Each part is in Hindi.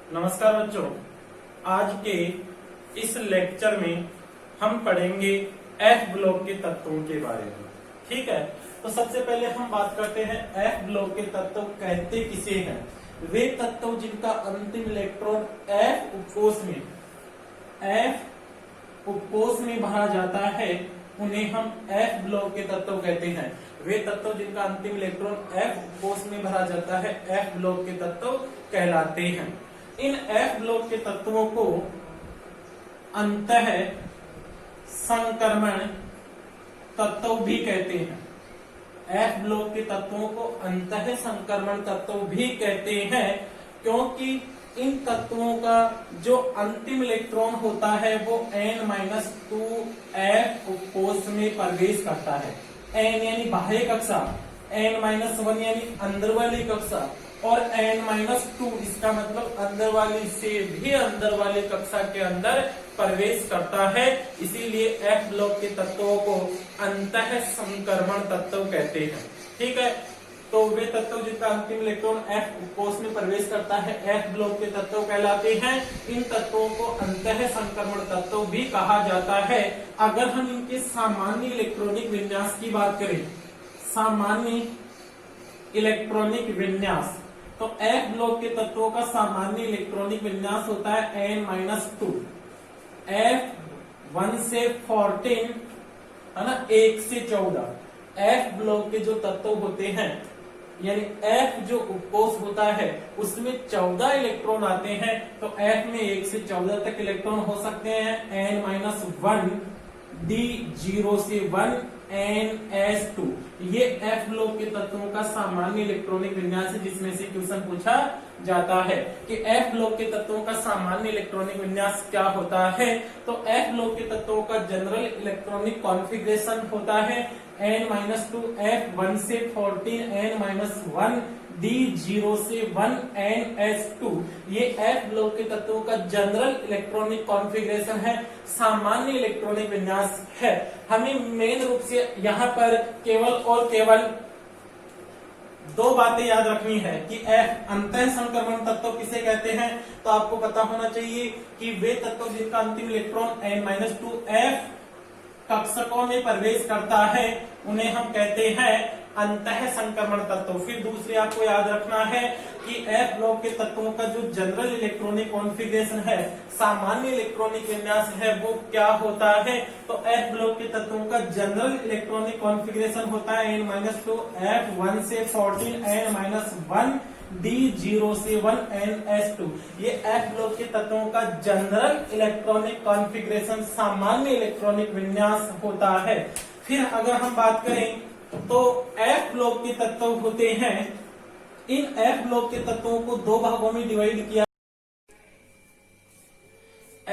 नमस्कार बच्चों, आज के इस लेक्चर में हम पढ़ेंगे एफ ब्लॉक के तत्वों के बारे में। ठीक है, तो सबसे पहले हम बात करते हैं एफ ब्लॉक के तत्व कहते किसे हैं। वे तत्व जिनका अंतिम इलेक्ट्रॉन एफ उपकोष में भरा जाता है उन्हें हम एफ ब्लॉक के तत्व कहते हैं। वे तत्व जिनका अंतिम इलेक्ट्रॉन एफ उपकोष में भरा जाता है एफ ब्लॉक के तत्व कहलाते हैं। इन एफ ब्लॉक के तत्वों को अंतः संक्रमण तत्व भी कहते हैं। एफ ब्लॉक के तत्वों को अंतः संक्रमण तत्व भी कहते हैं, क्योंकि इन तत्वों का जो अंतिम इलेक्ट्रॉन होता है वो n-2 एफ उपकोष में प्रवेश करता है। n यानी बाह्य कक्षा, n-1 यानी अंदर वाली कक्षा और n-2 इसका मतलब अंदर वाली से भी अंदर वाली कक्षा के अंदर प्रवेश करता है। इसीलिए एफ ब्लॉक के तत्वों को अंतः संक्रमण तत्व कहते हैं। ठीक है, तो वे तत्व जिनका अंतिम इलेक्ट्रॉन एफ उपकोष में प्रवेश करता है एफ ब्लॉक के तत्व कहलाते हैं। इन तत्वों को अंतः संक्रमण तत्व भी कहा जाता है। अगर हम इनके सामान्य इलेक्ट्रॉनिक विन्यास की बात करें, सामान्य इलेक्ट्रॉनिक विन्यास, तो एफ ब्लॉक के तत्वों का सामान्य इलेक्ट्रॉनिक विन्यास होता है n-2। F1 से 14 है ना, 1 से 14 एफ ब्लॉक के जो तत्व होते हैं, यानी एफ जो उपकोष होता है उसमें 14 इलेक्ट्रॉन आते हैं। तो एफ में 1 से 14 तक इलेक्ट्रॉन हो सकते हैं। n-1 D0 से 1 ns2 ये एफ ब्लॉक के तत्वों का सामान्य इलेक्ट्रॉनिक विन्यास है, जिसमें से क्वेश्चन पूछा जाता है कि एफ ब्लॉक के तत्वों का सामान्य इलेक्ट्रॉनिक विन्यास क्या होता है। तो एफ ब्लॉक के तत्वों का जनरल इलेक्ट्रॉनिक कॉन्फ़िगरेशन होता है n-2 F1 से 14 n-1 D0 से 1 ns2। ये एफ ब्लॉक के तत्वों का जनरल इलेक्ट्रॉनिक कॉन्फ़िगरेशन है, सामान्य इलेक्ट्रॉनिक विन्यास है। हमें मेन रूप से यहाँ पर केवल और केवल दो बातें याद रखनी है कि एफ अंतः संक्रमण तत्व किसे कहते हैं। तो आपको पता होना चाहिए कि वे तत्व जिनका अंतिम इलेक्ट्रॉन n-2 F कक्षकों में प्रवेश करता है उन्हें हम कहते हैं अंतः संक्रमण तत्व। फिर दूसरे आपको याद रखना है कि एफ ब्लॉक के तत्वों का जो जनरल इलेक्ट्रॉनिक कॉन्फ़िगरेशन है, सामान्य इलेक्ट्रॉनिक विन्यास है, वो क्या होता है। तो एफ ब्लॉक के तत्वों का जनरल इलेक्ट्रॉनिक कॉन्फ़िगरेशन होता है n-2 F1 से 14 n-1 D0 से 1 ns2। ये एफ ब्लॉक के तत्वों का जनरल इलेक्ट्रॉनिक कॉन्फ़िगरेशन, सामान्य इलेक्ट्रॉनिक विन्यास होता है। फिर अगर हम बात करें तो एफ ब्लॉक के तत्व होते हैं, इन एफ ब्लॉक के तत्वों को दो भागों में डिवाइड किया।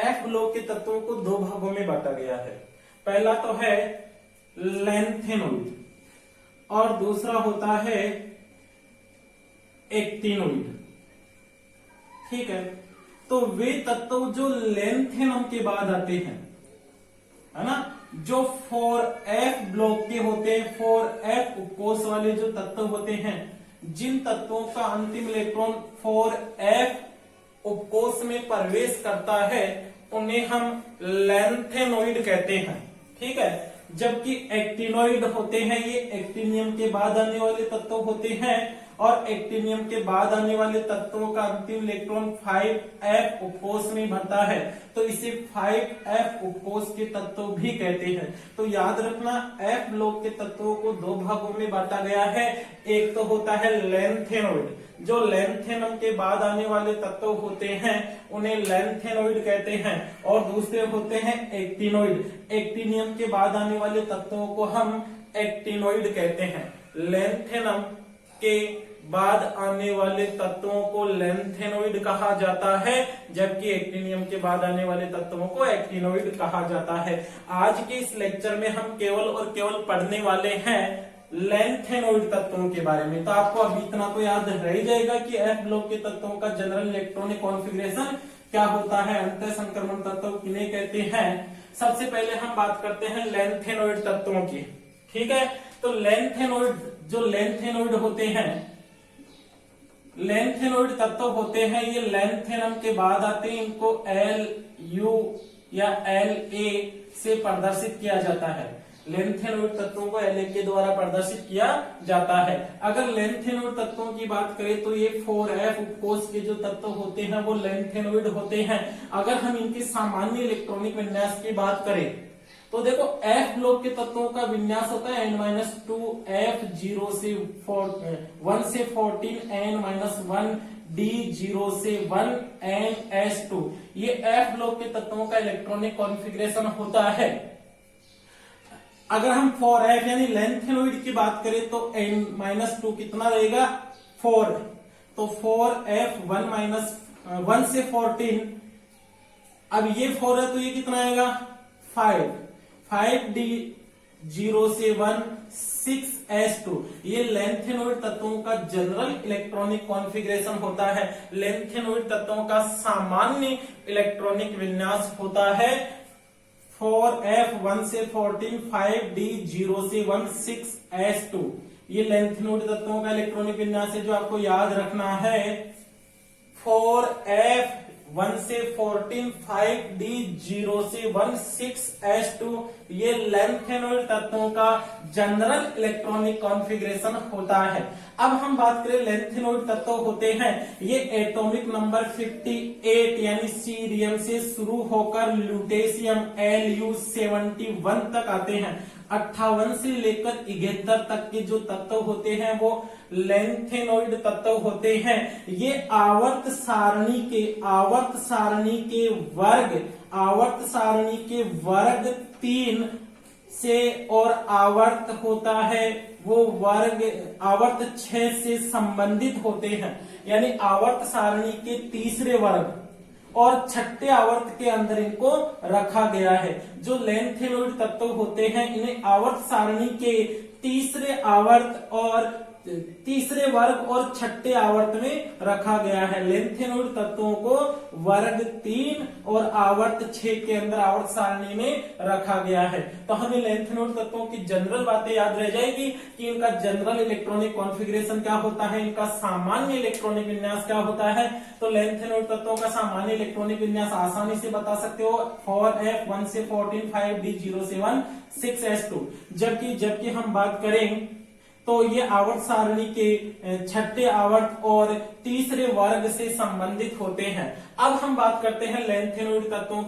एफ ब्लॉक के तत्वों को दो भागों में बांटा गया है। पहला तो है लैंथेनोइड और दूसरा होता है एक्टिनोइड। ठीक है, तो वे तत्व जो लैंथेनम के बाद आते हैं, है ना, जो 4f ब्लॉक के होते हैं, 4f उपकोष वाले जो तत्व होते हैं, जिन तत्वों का अंतिम इलेक्ट्रॉन 4f उपकोष में प्रवेश करता है उन्हें हम लैंथेनोइड कहते हैं। ठीक है, जबकि एक्टिनोइड होते हैं, ये एक्टिनियम के बाद आने वाले तत्व होते हैं और एक्टिनियम के बाद आने वाले तत्वों का अंतिम इलेक्ट्रॉन 5f उपकोष में भरता है, तो इसे 5f उपकोष के तत्व भी कहते हैं। तो याद रखना, एफ ब्लॉक के तत्वों को दो भागों में बांटा गया है। एक तो होता है लैंथेनोइड, जो लैंथेनम के बाद आने वाले तत्व होते हैं उन्हें लैंथेनोइड कहते हैं, और दूसरे होते हैं एक्टिनोइड। एक्टिनियम के बाद आने वाले तत्वों को हम एक्टिनोइड कहते हैं। लैंथेनम के बाद आने वाले तत्वों को लैंथेनोइड कहा जाता है, जबकि एक्टिनियम के बाद आने वाले तत्वों को एक्टिनोइड कहा जाता है। आज के इस लेक्चर में हम केवल और केवल पढ़ने वाले हैं लैंथेनोइड तत्वों के बारे में। तो आपको अभी इतना तो याद रह ही जाएगा कि एफ ब्लॉक के तत्वों का जनरल इलेक्ट्रॉनिक कॉन्फ़िगरेशन क्या होता है, अंतः संक्रमण तत्व किन्हें कहते हैं। सबसे पहले हम बात करते हैं लैंथेनोइड तत्वों की। ठीक है, तो लैंथेनोइड, जो लैंथेनोइड होते हैं लेंथेनोइड तत्व होते हैं, ये लेंथेनम के बाद आते हैं, इनको एल यू या एल ए से प्रदर्शित किया जाता है। लेंथेनोइड तत्वों को एल ए के द्वारा प्रदर्शित किया जाता है। अगर लेंथेनोइड तत्वों की बात करें तो ये 4f उपकोष के जो तत्व होते हैं वो लेंथेनोइड होते हैं। अगर हम इनके सामान्य इलेक्ट्रॉनिक विन्यास की बात करें तो देखो F ब्लॉक के तत्वों का विन्यास होता है n-2 F 0 से 1 से 14 n-1 D 0 से 1 n S2। ये F ब्लॉक के तत्वों का इलेक्ट्रॉनिक कॉन्फ़िगरेशन होता है। अगर हम 4F यानी लेंथेनोइड की बात करें तो n-2 कितना रहेगा 4, तो 4F 1 से 14, अब ये 4 है तो ये कितना आएगा 5D 0 से 1 6S2। ये लेंथेनोइड तत्वों का जनरल इलेक्ट्रॉनिक कॉन्फ़िगरेशन होता है। लेंथेनोइड तत्वों का सामान्य इलेक्ट्रॉनिक विन्यास होता है 4F 1 से 14 5D 0 से 1 6S2। ये लेंथेनोइड तत्वों का इलेक्ट्रॉनिक विन्यास है जो आपको याद रखना है। 4F 1 से 14 5D 0 से 1 6S2 ये लेंथेनोइड तत्वों का जनरल इलेक्ट्रॉनिक कॉन्फ़िगरेशन होता है। अब हम बात करें लेंथेनोइड तत्व होते हैं, ये एटॉमिक नंबर 58 यानी सीरियम से शुरू होकर ल्यूटेशियम Lu71 तक आते हैं। 58 से लेकर 71 तक के जो तत्व होते हैं वो लेंथेनोइड तत्व होते हैं। ये आवर्त सारणी के वर्ग 3 से और आवर्त होता है वो वर्ग आवर्त 6 से संबंधित होते हैं। यानी आवर्त सारणी के तीसरे वर्ग और छठे आवर्त के अंदर इनको रखा गया है। जो लेंथेनोइड तत्व होते हैं इन्हें आवर्त सारणी के तीसरे वर्ग और छठे आवर्त में रखा गया है। लेंथेनोइड तत्वों को वर्ग 3 और आवर्त 6 के अंदर आवर्त सारणी में रखा गया है। तो हमें लेंथेनोइड तत्वों की जनरल बातें याद रह जाएगी कि इनका जनरल इलेक्ट्रॉनिक कॉन्फ़िगरेशन क्या होता है, इनका सामान्य इलेक्ट्रॉनिक विन्यास क्या होता है। तो लेंथेनोइड तत्वों का सामान्य इलेक्ट्रॉनिक विन्यास आसानी से बता सकते हो 4F 1 से 14 5D 0 से 1 6S2। जबकि हम बात करें तो ये आवर्त सारणी के छठे आवर्त और तीसरे वर्ग से संबंधित होते हैं। अब हम बात करते हैं लेंथेनोइड तत्वों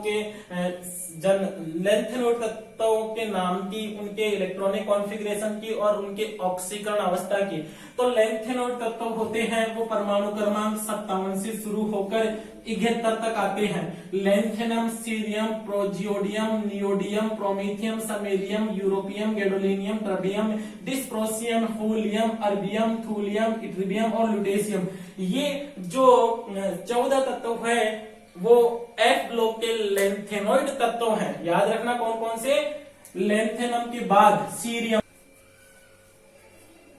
के नाम की, उनके इलेक्ट्रॉनिक कॉन्फ़िगरेशन की और उनके ऑक्सीकरण अवस्था की। तो लेंथेनोइड तत्व होते हैं वो परमाणु क्रमांक 57 से शुरू होकर 71 तक आते हैं। Lanthanum, cerium, praseodymium, neodymium, promethium, samarium, europium, gadolinium, terbium, dysprosium, holmium, erbium, thulium, ytterbium और ल्यूटेशियम। ये जो 14 तत्व है वो F ब्लॉक के लेंथेनोइड तत्व हैं। याद रखना कौन कौन से, लेंथेनम के बाद सीरियम।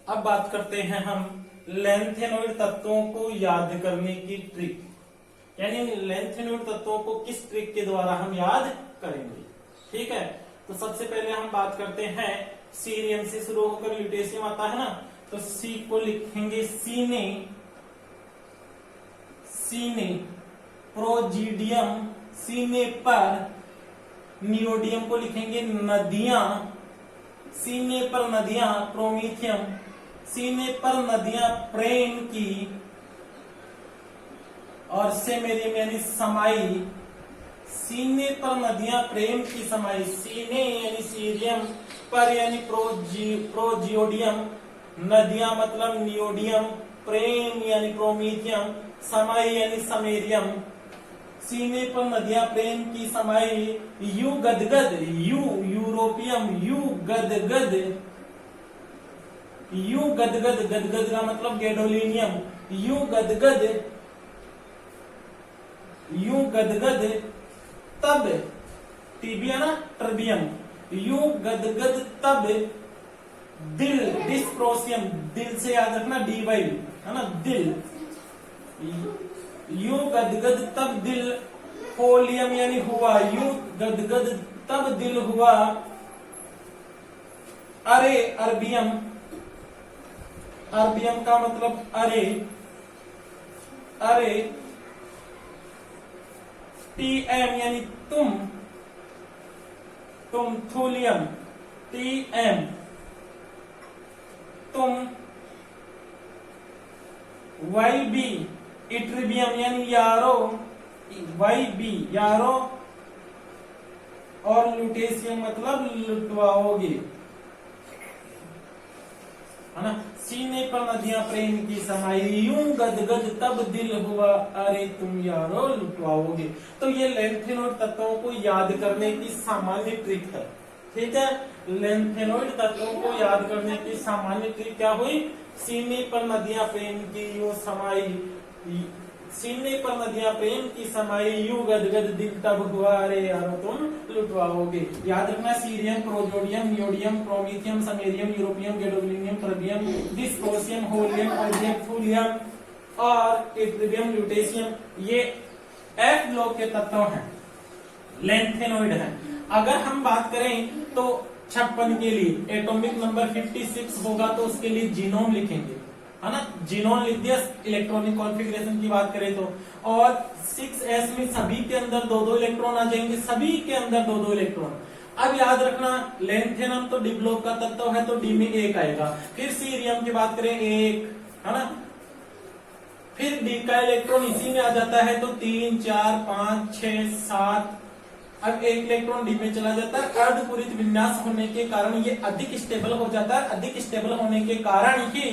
अब बात करते हैं हम लेंथेनोइड तत्वों को याद करने की ट्रिक, यानी लेंथेनोइड तत्वों को किस ट्रिक के द्वारा हम याद करेंगे। ठीक है, तो सबसे पहले हम बात करते हैं सीरियम से शुरू होकर ल्यूटेशियम आता है ना, तो सी को लिखेंगे सीने प्रोजीडियम, सीने पर नियोडियम को लिखेंगे नदियां, सीने पर नदियां प्रोमीथियम, सीने पर नदियां प्रेम की, और सेमेरियम यानी समाई, सीने पर नदियां प्रेम की समाई, सीने यानी सीरियम, पर यानी प्रोजियोडियम, नदियां मतलब नियोडियम, प्रेम यानी प्रोमीथियम, समाई यानी समेरियम। सीने पर नदियां प्रेम की समाई, यू गदगद, यू यूरोपियम, यू गदगद, गदगद का मतलब गैडोलिनियम, यू गदगद तब टीबिया ना ट्रबियम, यू गदगद तब दिल, डिस्प्रोसियम, दिल से याद रखना dy है ना, दिल, यू गदगद तब दिल, होलियम यानी हुआ, यू गदगद तब दिल हुआ, अरे अरबियम, अरबियम का मतलब अरे, अरे Tm यानी तुम थूलियम, Tm तुम, Yb इट्रिबियम यानी यारो, Yb यारो, और ल्यूटेशियम मतलब लुटवाओगे, है ना। सीने पर नदियां प्रेम की समाई, यूं गदगद तब दिल हुआ, अरे तुम यारो लुटवाओगे। तो ये लेंथेनोइड तत्वों को याद करने की सामान्य ट्रिक है, ठीक है। लेंथेनोइड तत्वों को याद करने की सामान्य ट्रिक क्या हुई? सीने पर नदियां प्रेम की यूं समाई, सीने पर नदियां प्रेम की समाई, यूं गदगद दिल तब हुआ, अरे यारो तुम लुटवाओगे। याद रखना, cerium, praseodymium, neodymium, promethium, samarium, europium, gadolinium, terbium, dysprosium, holmium, erbium, thulium और इट्रिबियम, ल्यूटेशियम, ये एफ ब्लॉक के तत्व हैं, लेंथेनोइड हैं। अगर हम बात करें तो 56 के लिए एटॉमिक नंबर 56 होगा तो उसके लिए जीनोम लिखेंगे, है ना। जीनोम लिख दिया इलेक्ट्रॉनिक कॉन्फ़िगरेशन की बात करें तो। और 6s में सभी के अंदर 2-2 इलेक्ट्रॉन आ जाएंगे, सभी के अंदर 2-2 इलेक्ट्रॉन। अब याद रखना, लेंथेनम तो डी ब्लॉक का तत्व है तो डी में 1 आएगा। फिर सीरियम की बात करें 1, है ना। फिर डी का इलेक्ट्रॉन इसी में आ जाता है तो 3, 4, 5, 6, 7। अब 1 इलेक्ट्रॉन डी में चला जाता है। अर्धपूरित विन्यास होने के कारण ये अधिक स्टेबल हो जाता है। अधिक स्टेबल होने के कारण ही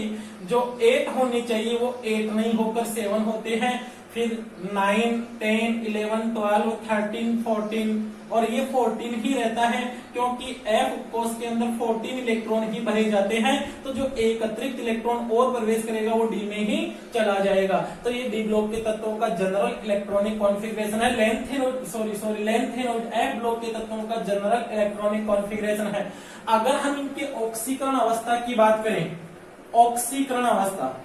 जो 8 होने चाहिए वो 8 नहीं होकर 7 होते हैं। फिर 9, 10, 11, 12, 13, 14 और ये 14 ही रहता है क्योंकि एफ कोष के अंदर 14 इलेक्ट्रॉन ही भरे जाते हैं। तो जो एक अतिरिक्त इलेक्ट्रॉन और प्रवेश करेगा वो डी में ही चला जाएगा। तो ये डी ब्लॉक के तत्वों का जनरल इलेक्ट्रॉनिक कॉन्फ़िगरेशन है। लेंथेनोइड एफ ब्लॉक के तत्वों का जनरल इलेक्ट्रॉनिक कॉन्फ़िगरेशन है। अगर हम इनके ऑक्सीकरण अवस्था की बात करें, ऑक्सीकरण अवस्था,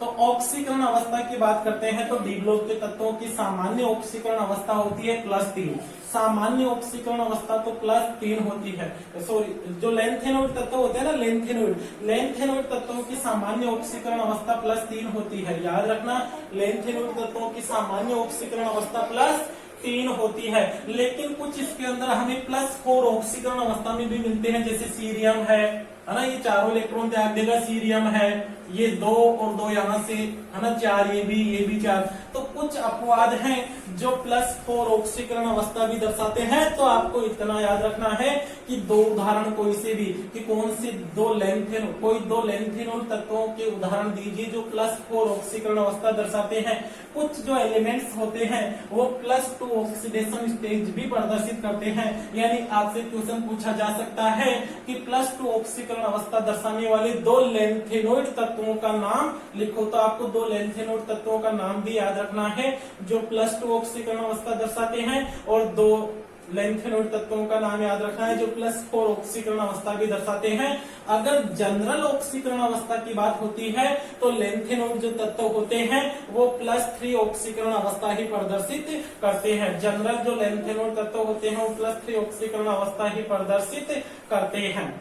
तो ऑक्सीकरण अवस्था की बात करते हैं तो डी ब्लॉक के तत्वों की सामान्य ऑक्सीकरण अवस्था होती है +3। सामान्य ऑक्सीकरण अवस्था तो +3 होती है। सॉरी, जो लेंथेनोइड तत्व होते हैं ना, लेंथेनोइड तत्वों की सामान्य ऑक्सीकरण अवस्था +3 होती है। याद रखना, लेंथेनोइड तत्वों की सामान्य ऑक्सीकरण अवस्था +3 होती है। लेकिन कुछ इसके अंदर हमें +4 ऑक्सीकरण अवस्था में भी मिलते हैं, जैसे सीरियम है ना, ये चारों इलेक्ट्रॉन त्याग देगा। सीरियम है, ये 2 और 2 यहां से, है ना, 4, ये भी 4। तो कुछ अपवाद हैं जो +4 ऑक्सीकरण अवस्था भी दर्शाते हैं। तो आपको इतना याद रखना है कि 2 उदाहरण कोई से भी, कि कौन से 2 लेंथेनोइड तत्वों के उदाहरण दीजिए जो +4 ऑक्सीकरण अवस्था दर्शाते हैं। कुछ जो एलिमेंट्स होते हैं वो +2 ऑक्सीडेशन स्टेज भी प्रदर्शित करते हैं। यानी आपसे क्वेश्चन पूछा जा सकता है कि +2 ऑक्सीकरण अवस्था दर्शाने वाले 2 लेंथेनोइड तत्वों का नाम लिखो। तो आपको 2 लेंथेनोइड तत्वों का नाम भी याद रखना है जो +2 ऑक्सीकरण अवस्था दर्शाते हैं, और 2 लेंथेनोइड तत्वों का नाम याद रखना है जो +4 ऑक्सीकरण अवस्था भी दर्शाते हैं। अगर जनरल ऑक्सीकरण अवस्था की बात होती है तो लेंथेनोइड जो तत्व होते हैं वो +3 ऑक्सीकरण अवस्था ही प्रदर्शित करते हैं। जनरल जो लेंथेनोइड तत्व होते हैं वो +3 ऑक्सीकरण अवस्था ही प्रदर्शित करते हैं।